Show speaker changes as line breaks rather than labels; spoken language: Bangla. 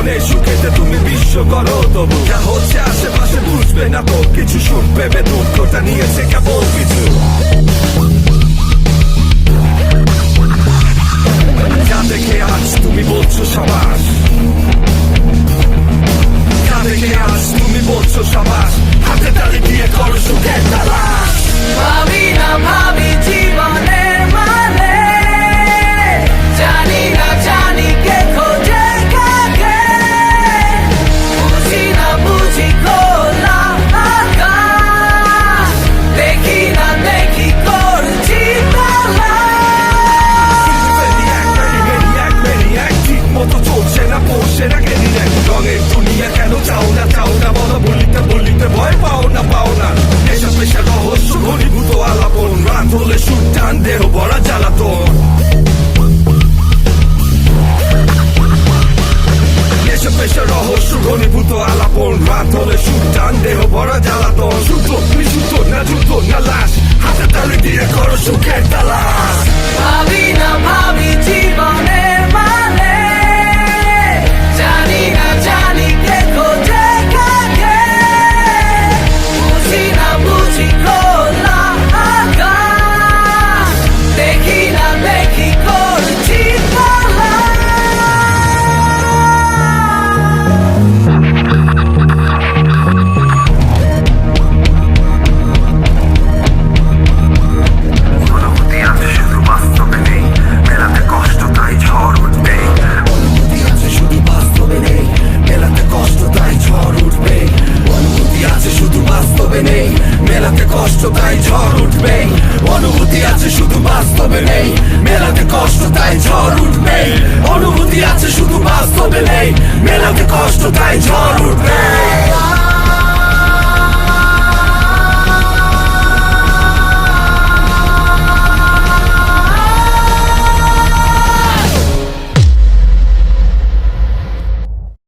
জীবনের সুখেতে তুমি বিশ্ব করো, তবু যা হচ্ছে আশেপাশে বুঝবে না তো কিছু। সুখ ভেবে দুঃখটা নিয়েছে কেবল কিছু। যা দেখে আজ তুমি বলছো সাবাস, যা দেখে আজ তুমি বলছো সাবাস, হাতে তালি দিয়ে করো সুখের তালাশ।
ভাবি না ভাবি জীবনের মানে, জানি না জানি কে খোঁজে কাকে, বুঝি না বুঝি খোলা আকাশ, দেখি না দেখি করছি
ঠিক মতো চলছে না পড়ছে না কেনি এক রঙের দুনিয়া। কেন চাও না বলো, বলিতে বলিতে ভয় পাও না নেশা পেশা রহস্য ঘনীভূত আলাপন, রাত হলে সুর টান দেহ ভরা জ্বালাতন। নেশা পেশা রহস্য ঘনীভূত আলাপন, রাত হলে সুর টান দেহ ভরা জ্বালাতন। শুদ্ধ বিশুদ্ধ না যুদ্ধ না লাশ, হাতে তালি দিয়ে করো সুখের তালাশ।
ভাবি না ভাবি জীবনের মানে, জানি না জানি কে খোঁজে কাকে, বুঝি না বুঝি খোলা আকাশ, দেখি না দেখি করছি
অনুভূতি আছে শুধু বাস্তবে নেই, মেলাতে কষ্ট তাই ঝড় উঠবে। অনুভূতি আছে শুধু বাস্তবে নেই, মেলাতে কষ্ট তাই ঝড় উঠবে। অনুভূতি আছে শুধু বাস্তবে নেই, মেলাতে কষ্ট তাই ঝড় উঠবে। অনুভূতি আছে শুধু বাস্তবে নেই, মেলাতে কষ্ট তাই ঝড় উঠবে। অনুভূতি আছে শুধু বাস্তবে নেই, মেলাতে কষ্ট তাই ঝড় উঠবে।